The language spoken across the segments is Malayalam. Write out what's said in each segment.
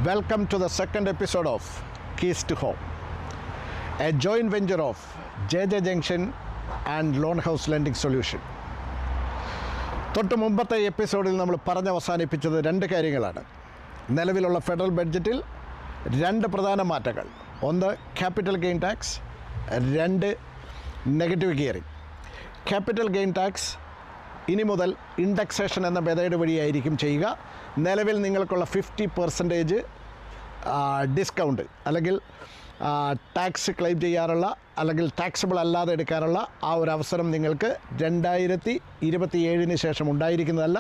Welcome to the second episode of Keys to Home, a joint venture of JJ Junction and Loan House Lending Solution. തൊട്ട് മുമ്പത്തെ എപ്പിസോഡിൽ നമ്മൾ അവസാനിപ്പിച്ചത് രണ്ട് കാര്യങ്ങളാണ്. നിലവിലുള്ള ഫെഡറൽ ബഡ്ജറ്റിൽ രണ്ട് പ്രധാന മാറ്റങ്ങൾ. ഒന്ന് ക്യാപിറ്റൽ ഗെയിൻ ടാക്സ്, രണ്ട് negative gearing. Capital gain tax ഇനി മുതൽ ഇൻഡെക്സേഷൻ എന്ന മെത്തേഡ് വഴിയായിരിക്കും ചെയ്യുക. നിലവിൽ നിങ്ങൾക്കുള്ള 50% ഡിസ്കൗണ്ട് അല്ലെങ്കിൽ ടാക്സ് ക്ലെയിം ചെയ്യാനുള്ള അല്ലെങ്കിൽ ടാക്സബിൾ അല്ലാതെ എടുക്കാനുള്ള ആ ഒരു അവസരം നിങ്ങൾക്ക് 2027 ശേഷം ഉണ്ടായിരിക്കുന്നതല്ല.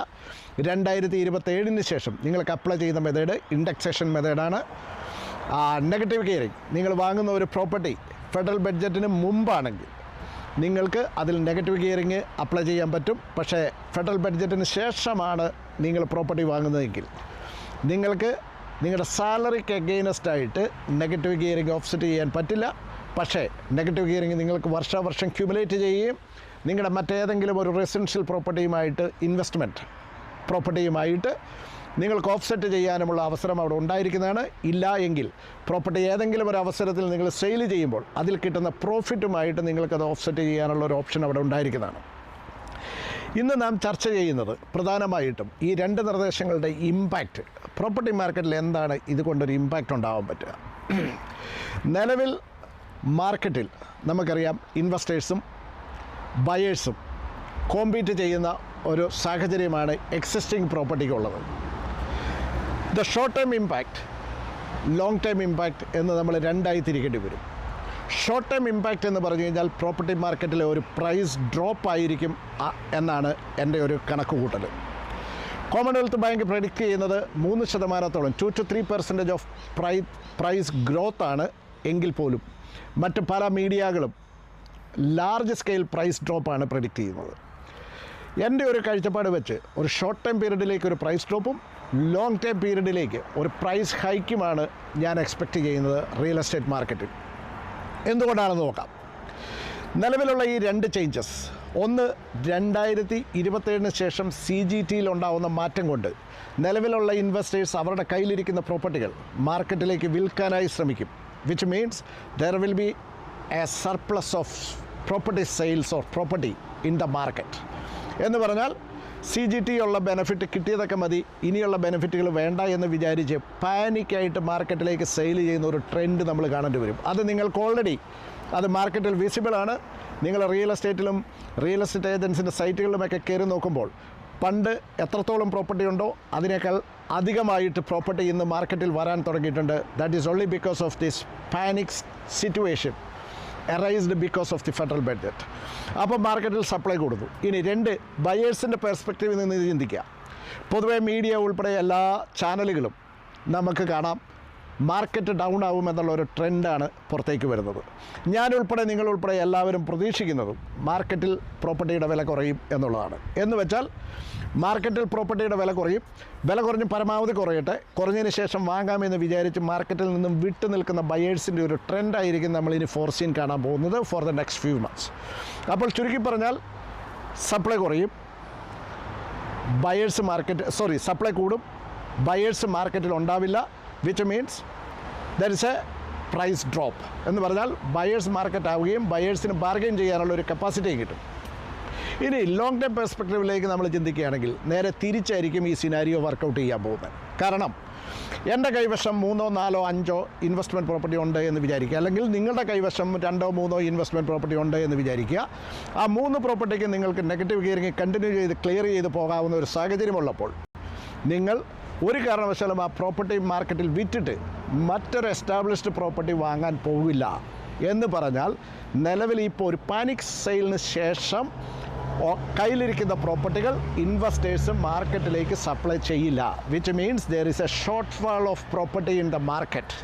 2027 ശേഷം നിങ്ങൾക്ക് അപ്ലൈ ചെയ്യുന്ന മെത്തേഡ് ഇൻഡെക്സേഷൻ മെത്തേഡാണ്. നെഗറ്റീവ് ഗിയറിംഗ്, നിങ്ങൾ വാങ്ങുന്ന ഒരു പ്രോപ്പർട്ടി ഫെഡറൽ ബഡ്ജറ്റിന് മുമ്പാണെങ്കിൽ നിങ്ങൾക്ക് അതിൽ നെഗറ്റീവ് ഗിയറിങ് അപ്ലൈ ചെയ്യാൻ പറ്റും. പക്ഷേ ഫെഡറൽ ബഡ്ജറ്റിന് ശേഷമാണ് നിങ്ങൾ പ്രോപ്പർട്ടി വാങ്ങുന്നതെങ്കിൽ നിങ്ങൾക്ക് നിങ്ങളുടെ സാലറിക്ക് അഗെയിൻസ്റ്റായിട്ട് നെഗറ്റീവ് ഗിയറിങ് ഓഫ്സെറ്റ് ചെയ്യാൻ പറ്റില്ല. പക്ഷേ നെഗറ്റീവ് ഗിയറിങ് നിങ്ങൾക്ക് വർഷാവർഷം ക്യുമുലേറ്റ് ചെയ്യുകയും നിങ്ങളുടെ മറ്റേതെങ്കിലും ഒരു റെസിഡൻഷ്യൽ പ്രോപ്പർട്ടിയുമായിട്ട് ഇൻവെസ്റ്റ്മെൻറ്റ് പ്രോപ്പർട്ടിയുമായിട്ട് നിങ്ങൾക്ക് ഓഫ്സെറ്റ് ചെയ്യാനുമുള്ള അവസരം അവിടെ ഉണ്ടായിരിക്കുന്നതാണ്. ഇല്ല എങ്കിൽ പ്രോപ്പർട്ടി ഏതെങ്കിലും ഒരു അവസരത്തിൽ നിങ്ങൾ സെയിൽ ചെയ്യുമ്പോൾ അതിൽ കിട്ടുന്ന പ്രോഫിറ്റുമായിട്ട് നിങ്ങൾക്കത് ഓഫ്സെറ്റ് ചെയ്യാനുള്ള ഒരു ഓപ്ഷൻ അവിടെ ഉണ്ടായിരിക്കുന്നതാണ്. ഇന്ന് നാം ചർച്ച ചെയ്യുന്നത് പ്രധാനമായിട്ടും ഈ രണ്ട് നിർദ്ദേശങ്ങളുടെ ഇമ്പാക്റ്റ്, പ്രോപ്പർട്ടി മാർക്കറ്റിൽ എന്താണ് ഇതുകൊണ്ടൊരു ഇമ്പാക്റ്റ് ഉണ്ടാകാൻ പറ്റുക. നിലവിൽ മാർക്കറ്റിൽ നമുക്കറിയാം ഇൻവെസ്റ്റേഴ്സും ബയേഴ്സും കോമ്പീറ്റ് ചെയ്യുന്ന ഒരു സാഹചര്യമാണ് എക്സിസ്റ്റിംഗ് പ്രോപ്പർട്ടിക്കുള്ളത്. The short time impact, long time impact എന്ന് നമ്മൾ രണ്ടായി തിരിക്കേണ്ടി വരും. ഷോർട്ട് ടൈം ഇമ്പാക്റ്റ് എന്ന് പറഞ്ഞു കഴിഞ്ഞാൽ പ്രോപ്പർട്ടി മാർക്കറ്റിലെ ഒരു പ്രൈസ് ഡ്രോപ്പ് ആയിരിക്കും എന്നാണ് എൻ്റെ ഒരു കണക്കുകൂട്ടൽ. കോമൺവെൽത്ത് ബാങ്ക് പ്രെഡിക്റ്റ് ചെയ്യുന്നത് 3% 2 to 3% ഓഫ് പ്രൈസ് ഗ്രോത്ത് ആണ്. എങ്കിൽ പോലും മറ്റ് പല മീഡിയകളും ലാർജ് സ്കെയിൽ പ്രൈസ് ഡ്രോപ്പാണ് പ്രെഡിക്റ്റ് ചെയ്യുന്നത്. എൻ്റെ ഒരു കാഴ്ചപ്പാട് വെച്ച് ഒരു ഷോർട്ട് ടൈം പീരീഡിലേക്ക് ഒരു പ്രൈസ് ഡ്രോപ്പും ലോങ് ടൈം പീരീഡിലേക്ക് ഒരു പ്രൈസ് ഹൈക്കുമാണ് ഞാൻ എക്സ്പെക്റ്റ് ചെയ്യുന്നത് റിയൽ എസ്റ്റേറ്റ് മാർക്കറ്റിൽ. എന്തുകൊണ്ടാണെന്ന് നോക്കാം. നിലവിലുള്ള ഈ രണ്ട് ചേഞ്ചസ്, ഒന്ന് 2027 ശേഷം CGTയിൽ ഉണ്ടാകുന്ന മാറ്റം കൊണ്ട് നിലവിലുള്ള ഇൻവെസ്റ്റേഴ്സ് അവരുടെ കയ്യിലിരിക്കുന്ന പ്രോപ്പർട്ടികൾ മാർക്കറ്റിലേക്ക് വിൽക്കാനായി ശ്രമിക്കും. Which means there will be A surplus of property sales or property in the market. എന്ന് പറഞ്ഞാൽ CGT ഉള്ള ബെനിഫിറ്റ് കിട്ടിയതൊക്കെ മതി, ഇനിയുള്ള ബെനിഫിറ്റുകൾ വേണ്ട എന്ന് വിചാരിച്ച് പാനിക്കായിട്ട് മാർക്കറ്റിലേക്ക് സെയിൽ ചെയ്യുന്ന ഒരു ട്രെൻഡ് നമ്മൾ കാണേണ്ടി വരും. അത് നിങ്ങൾക്ക് ഓൾറെഡി അത് മാർക്കറ്റിൽ വിസിബിളാണ്. നിങ്ങൾ റിയൽ എസ്റ്റേറ്റിലും റിയൽ എസ്റ്റേറ്റ് ഏജൻസിൻ്റെ സൈറ്റുകളിലുമൊക്കെ കയറി നോക്കുമ്പോൾ പണ്ട് എത്രത്തോളം പ്രോപ്പർട്ടി ഉണ്ടോ അതിനേക്കാൾ അധികമായിട്ട് പ്രോപ്പർട്ടി ഇന്ന് മാർക്കറ്റിൽ വരാൻ തുടങ്ങിയിട്ടുണ്ട്. That is only because of this panic situation arised because of the federal budget. അപ്പോൾ മാർക്കറ്റിൽ സപ്ലൈ കൊടുത്തു. ഇനി രണ്ട് ബയേഴ്സിൻ്റെ പെർസ്പെക്റ്റീവിൽ നിന്ന് ചിന്തിക്കുക. പൊതുവേ മീഡിയ ഉൾപ്പെടെ എല്ലാ ചാനലുകളും നമുക്ക് കാണാം മാർക്കറ്റ് ഡൗൺ ആവുമെന്നുള്ള ഒരു ട്രെൻഡാണ് പുറത്തേക്ക് വരുന്നത്. ഞാനുൾപ്പെടെ നിങ്ങളുൾപ്പെടെ എല്ലാവരും പ്രതീക്ഷിക്കുന്നതും മാർക്കറ്റിൽ പ്രോപ്പർട്ടിയുടെ വില കുറയും എന്നുള്ളതാണ്. എന്ന് വെച്ചാൽ മാർക്കറ്റിൽ പ്രോപ്പർട്ടിയുടെ വില കുറയും, വില കുറഞ്ഞ് പരമാവധി കുറയട്ടെ, കുറഞ്ഞതിന് ശേഷം വാങ്ങാമെന്ന് വിചാരിച്ച് മാർക്കറ്റിൽ നിന്നും വിട്ടു നിൽക്കുന്ന ബയേഴ്സിൻ്റെ ഒരു ട്രെൻഡായിരിക്കും നമ്മളിനി ഫോർസീൻ കാണാൻ പോകുന്നത് for the next few months. അപ്പോൾ ചുരുക്കി പറഞ്ഞാൽ സപ്ലൈ കുറയും, സപ്ലൈ കൂടും, ബയേഴ്സ് മാർക്കറ്റിൽ ഉണ്ടാവില്ല. Which means there is a price drop. എന്ന് പറഞ്ഞാൽ ബയേഴ്സ് മാർക്കറ്റ് ആവുകയും ബയേഴ്സിന് ബാർഗെയിൻ ചെയ്യാനുള്ള ഒരു കപ്പാസിറ്റിയും കിട്ടും. ഇനി ലോങ് ടൈം പെർസ്പെക്റ്റീവിലേക്ക് നമ്മൾ ചിന്തിക്കുകയാണെങ്കിൽ നേരെ തിരിച്ചായിരിക്കും ഈ സിനാരിയോ വർക്കൗട്ട് ചെയ്യാൻ പോകുന്നത്. കാരണം എൻ്റെ കൈവശം 3, 4, 5 ഇൻവെസ്റ്റ്മെൻറ്റ് പ്രോപ്പർട്ടി ഉണ്ട് എന്ന് വിചാരിക്കുക, അല്ലെങ്കിൽ നിങ്ങളുടെ കൈവശം 2, 3 ഇൻവെസ്റ്റ്മെൻറ്റ് പ്രോപ്പർട്ടി ഉണ്ട് എന്ന് വിചാരിക്കുക. ആ 3 പ്രോപ്പർട്ടിക്ക് നിങ്ങൾക്ക് നെഗറ്റീവ് ഗിയറിങ് കണ്ടിന്യൂ ചെയ്ത് ക്ലിയർ ചെയ്ത് പോകാവുന്ന ഒരു സാഹചര്യമുള്ളപ്പോൾ നിങ്ങൾ ഒരു കാരണവശാലും ആ പ്രോപ്പർട്ടി മാർക്കറ്റിൽ വിറ്റിട്ട് മറ്റൊരു എസ്റ്റാബ്ലിഷ്ഡ് പ്രോപ്പർട്ടി വാങ്ങാൻ പോകില്ല. എന്ന് പറഞ്ഞാൽ നിലവിൽ ഇപ്പോൾ ഒരു പാനിക് സെയിലിന് ശേഷം കയ്യിലിരിക്കുന്ന പ്രോപ്പർട്ടികൾ ഇൻവെസ്റ്റേഴ്സ് മാർക്കറ്റിലേക്ക് സപ്ലൈ ചെയ്യില്ല. Which means there is A short fall of property in the market.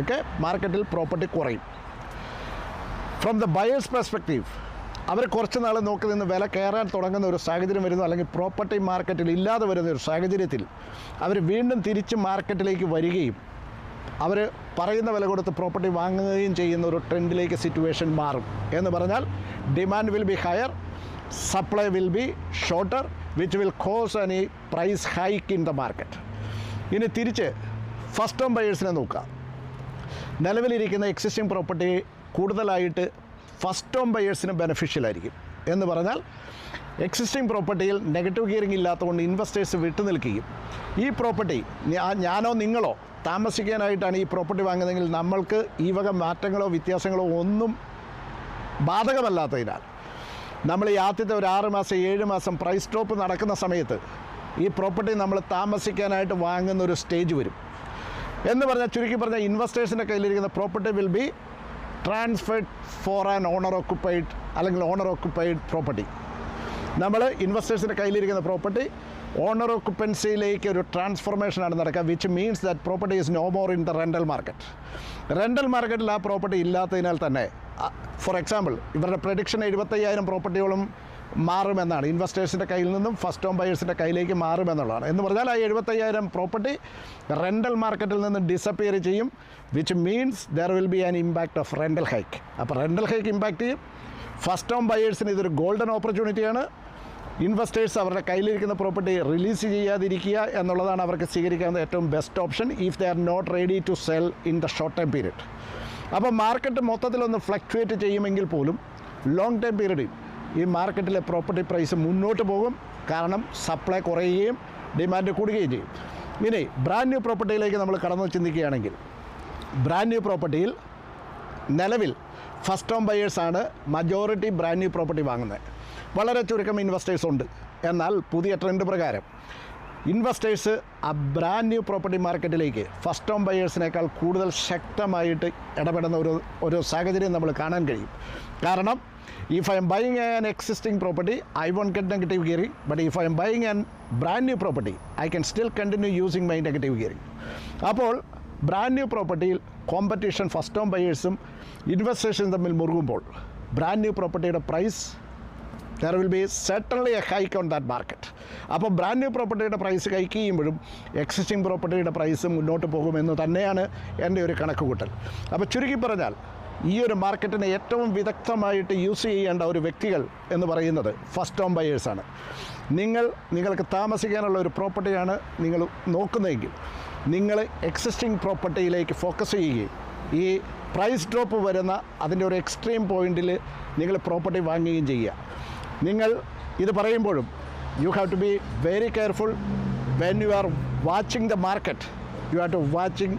Okay, മാർക്കറ്റിൽ പ്രോപ്പർട്ടി കുറയും. ഫ്രം ദ ബയേഴ്സ് പെർസ്പെക്റ്റീവ് അവർ കുറച്ച് നാൾ നോക്കി നിന്ന് വില കയറാൻ തുടങ്ങുന്ന ഒരു സാഹചര്യം വരുന്നു, അല്ലെങ്കിൽ പ്രോപ്പർട്ടി മാർക്കറ്റിൽ ഇല്ലാതെ വരുന്ന ഒരു സാഹചര്യത്തിൽ അവർ വീണ്ടും തിരിച്ച് മാർക്കറ്റിലേക്ക് വരികയും അവർ പറയുന്ന വില കൊടുത്ത് പ്രോപ്പർട്ടി വാങ്ങുകയും ചെയ്യുന്ന ഒരു ട്രെൻഡിലേക്ക് സിറ്റുവേഷൻ മാറും. എന്ന് പറഞ്ഞാൽ demand will be higher, supply will be shorter, which will cause any price hike in the market. ഇനി തിരിച്ച് ഫസ്റ്റ് ഹോം ബയേഴ്സിനെ നോക്കുക. നിലവിലിരിക്കുന്ന എക്സിസ്റ്റിംഗ് പ്രോപ്പർട്ടി കൂടുതലായിട്ട് ഫസ്റ്റ് ഹോം ബയേഴ്സിന് ബെനഫിഷ്യൽ ആയിരിക്കും. എന്ന് പറഞ്ഞാൽ എക്സിസ്റ്റിംഗ് പ്രോപ്പർട്ടിയിൽ നെഗറ്റീവ് ഗിയറിംഗ് ഇല്ലാത്തതുകൊണ്ട് ഇൻവെസ്റ്റേഴ്സ് വിട്ടു നിൽക്കുകയും ഈ പ്രോപ്പർട്ടി ഞാനോ നിങ്ങളോ താമസിക്കാനായിട്ടാണ് ഈ പ്രോപ്പർട്ടി വാങ്ങുന്നതെങ്കിൽ നമ്മൾക്ക് ഈ വക മാറ്റങ്ങളോ വ്യത്യാസങ്ങളോ ഒന്നും ബാധകമല്ലാത്തതിനാൽ നമ്മൾ ഈ ആദ്യത്തെ ഒരു 6 മാസം 7 മാസം പ്രൈസ് ഡ്രോപ്പ് നടക്കുന്ന സമയത്ത് ഈ പ്രോപ്പർട്ടി നമ്മൾ താമസിക്കാനായിട്ട് വാങ്ങുന്ന ഒരു സ്റ്റേജ് വരും. എന്ന് പറഞ്ഞാൽ ചുരുക്കി പറഞ്ഞാൽ ഇൻവെസ്റ്റേഴ്സിൻ്റെ കയ്യിലിരിക്കുന്ന property will be transferred for an owner occupied അല്ലെങ്കിൽ ഓണർ ഓക്കുപ്പൈഡ് പ്രോപ്പർട്ടി. നമ്മൾ ഇൻവെസ്റ്റേഴ്സിൻ്റെ കയ്യിലിരിക്കുന്ന പ്രോപ്പർട്ടി ഓണർ ഓക്കുപ്പൻസിയിലേക്ക് ഒരു ട്രാൻസ്ഫോർമേഷനാണ് നടക്കുക, which means that property is no more in the rental market. Rental മാർക്കറ്റിൽ ആ പ്രോപ്പർട്ടി ഇല്ലാത്തതിനാൽ തന്നെ ഫോർ എക്സാമ്പിൾ ഇവരുടെ പ്രഡിക്ഷൻ 75,000 പ്രോപ്പർട്ടികളും മാറുമെന്നാണ്. ഇൻവെസ്റ്റേഴ്സിൻ്റെ കയ്യിൽ നിന്നും ഫസ്റ്റ് ഹോം ബയേഴ്സിൻ്റെ കയ്യിലേക്ക് മാറുമെന്നുള്ളതാണ്. എന്ന് പറഞ്ഞാൽ ആ 75,000 പ്രോപ്പർട്ടി റെൻ്റൽ മാർക്കറ്റിൽ നിന്ന് ഡിസപ്പിയർ ചെയ്യും, which means there will be an impact of rental hike. അപ്പോൾ റെൻ്റൽ ഹൈക്ക് ഇമ്പാക്റ്റ് ചെയ്യും. ഫസ്റ്റ് ഹോം ബയേഴ്സിന് ഇതൊരു ഗോൾഡൻ ഓപ്പർച്യൂണിറ്റിയാണ്. ഇൻവെസ്റ്റേഴ്സ് അവരുടെ കയ്യിലിരിക്കുന്ന പ്രോപ്പർട്ടി റിലീസ് ചെയ്യാതിരിക്കുക എന്നുള്ളതാണ് അവർക്ക് സ്വീകരിക്കാവുന്ന ഏറ്റവും best option if they are not ready to sell in the short time period. അപ്പോൾ മാർക്കറ്റ് മൊത്തത്തിലൊന്ന് ഫ്ലക്ച്വേറ്റ് ചെയ്യുമെങ്കിൽ പോലും ലോങ് ടൈം പീരീഡിൽ ഈ മാർക്കറ്റിലെ പ്രോപ്പർട്ടി പ്രൈസ് മുന്നോട്ട് പോകും. കാരണം സപ്ലൈ കുറയുകയും ഡിമാൻഡ് കൂടുകയും ചെയ്യും. ഇനി ബ്രാൻഡ് ന്യൂ പ്രോപ്പർട്ടിയിലേക്ക് നമ്മൾ കടന്നു ചിന്തിക്കുകയാണെങ്കിൽ ബ്രാൻഡ് ന്യൂ പ്രോപ്പർട്ടിയിൽ നിലവിൽ ഫസ്റ്റ് ഹോം ബയേഴ്സാണ് മജോറിറ്റി ബ്രാൻഡ് ന്യൂ പ്രോപ്പർട്ടി വാങ്ങുന്നത്. വളരെ ചുരുക്കം ഇൻവെസ്റ്റേഴ്സ് ഉണ്ട്. എന്നാൽ പുതിയ ട്രെൻഡ് പ്രകാരം ഇൻവെസ്റ്റേഴ്സ് ആ ബ്രാൻഡ് ന്യൂ പ്രോപ്പർട്ടി മാർക്കറ്റിലേക്ക് ഫസ്റ്റ് ഹോം ബയേഴ്സിനേക്കാൾ കൂടുതൽ ശക്തമായിട്ട് ഇടപെടുന്ന ഒരു സാഹചര്യം നമ്മൾ കാണാൻ കഴിയും. കാരണം if I am buying an existing property, I won't get negative gearing. But if I am buying an brand new property, I can still continue using my negative gearing. അപ്പോൾ ബ്രാൻഡ് ന്യൂ പ്രോപ്പർട്ടിയിൽ കോമ്പറ്റീഷൻ ഫസ്റ്റ് ഹോം ബയേഴ്സും ഇൻവെസ്റ്റേഴ്സും തമ്മിൽ മുറുകുമ്പോൾ ബ്രാൻഡ് ന്യൂ പ്രോപ്പർട്ടിയുടെ price there will be certainly a hike on that market. അപ്പോൾ ബ്രാൻഡ് ന്യൂ പ്രോപ്പർട്ടിയുടെ പ്രൈസ് ഹൈക്ക് ചെയ്യുമ്പോഴും എക്സിസ്റ്റിംഗ് പ്രോപ്പർട്ടിയുടെ പ്രൈസ് മുന്നോട്ട് പോകുമെന്ന് തന്നെയാണ് എൻ്റെ ഒരു കണക്കുകൂട്ടൽ. അപ്പോൾ ചുരുക്കി പറഞ്ഞാൽ ഈ ഒരു മാർക്കറ്റിനെ ഏറ്റവും വിദഗ്ധമായിട്ട് യൂസ് ചെയ്യേണ്ട ഒരു വ്യക്തികൾ എന്ന് പറയുന്നത് ഫസ്റ്റ് ഹോം ബയേഴ്സാണ്. നിങ്ങൾക്ക് താമസിക്കാനുള്ള ഒരു പ്രോപ്പർട്ടിയാണ് നിങ്ങൾ നോക്കുന്നതെങ്കിൽ നിങ്ങൾ എക്സിസ്റ്റിംഗ് പ്രോപ്പർട്ടിയിലേക്ക് ഫോക്കസ് ചെയ്യുകയും ഈ പ്രൈസ് ഡ്രോപ്പ് വരുന്ന അതിൻ്റെ ഒരു എക്സ്ട്രീം പോയിൻറ്റിൽ നിങ്ങൾ പ്രോപ്പർട്ടി വാങ്ങുകയും ചെയ്യുക. നിങ്ങൾ ഇത് പറയുമ്പോഴും you have to be very careful when you are watching the market. You have to watching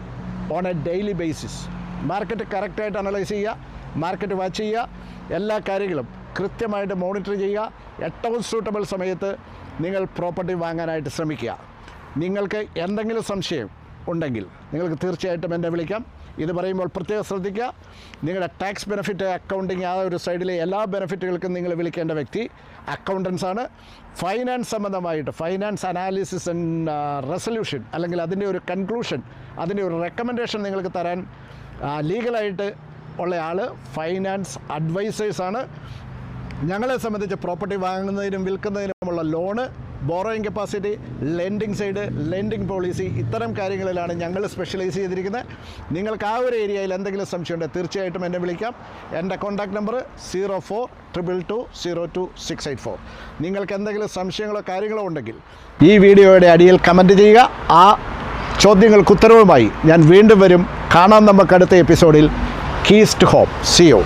on a daily basis. Market കറക്റ്റായിട്ട് അനലൈസ് ചെയ്യുക, മാർക്കറ്റ് വാച്ച് ചെയ്യുക, എല്ലാ കാര്യങ്ങളും കൃത്യമായിട്ട് മോണിറ്റർ ചെയ്യുക. ഏറ്റവും സൂട്ടബിൾ സമയത്ത് നിങ്ങൾ പ്രോപ്പർട്ടി വാങ്ങാനായിട്ട് ശ്രമിക്കുക. നിങ്ങൾക്ക് എന്തെങ്കിലും സംശയം ഉണ്ടെങ്കിൽ നിങ്ങൾക്ക് തീർച്ചയായിട്ടും എന്നെ വിളിക്കാം. ഇത് പറയുമ്പോൾ പ്രത്യേകം ശ്രദ്ധിക്കുക, നിങ്ങളുടെ ടാക്സ് ബെനിഫിറ്റ് അക്കൗണ്ടിങ് ആ ഒരു സൈഡിലെ എല്ലാ ബെനിഫിറ്റുകൾക്കും നിങ്ങൾ വിളിക്കേണ്ട വ്യക്തി അക്കൗണ്ടൻസാണ്. ഫൈനാൻസ് സംബന്ധമായിട്ട് ഫൈനാൻസ് അനാലിസിസ് ആൻഡ് റെസൊല്യൂഷൻ അല്ലെങ്കിൽ അതിൻ്റെ ഒരു കൺക്ലൂഷൻ, അതിൻ്റെ ഒരു റെക്കമെൻഡേഷൻ നിങ്ങൾക്ക് തരാൻ ലീഗലായിട്ട് ഉള്ള ആൾ ഫൈനാൻസ് അഡ്വൈസേഴ്സാണ്. ഞങ്ങളെ സംബന്ധിച്ച് പ്രോപ്പർട്ടി വാങ്ങുന്നതിനും വിൽക്കുന്നതിനുമുള്ള loan, borrowing capacity, lending side, lending policy, ഇത്തരം കാര്യങ്ങളിലാണ് ഞങ്ങൾ സ്പെഷ്യലൈസ് ചെയ്തിരിക്കുന്നത്. നിങ്ങൾക്ക് ആ ഒരു ഏരിയയിൽ എന്തെങ്കിലും സംശയമുണ്ടെങ്കിൽ തീർച്ചയായിട്ടും എന്നെ വിളിക്കാം. എൻ്റെ കോൺടാക്ട് നമ്പർ 0422202684. നിങ്ങൾക്ക് എന്തെങ്കിലും സംശയങ്ങളോ കാര്യങ്ങളോ ഉണ്ടെങ്കിൽ ഈ വീഡിയോയുടെ അടിയിൽ കമൻറ്റ് ചെയ്യുക. ആ ചോദ്യങ്ങൾക്ക് ഉത്തരവുമായി ഞാൻ വീണ്ടും വരും. കാണാം നമുക്ക് അടുത്ത എപ്പിസോഡിൽ. Keys to home. See U.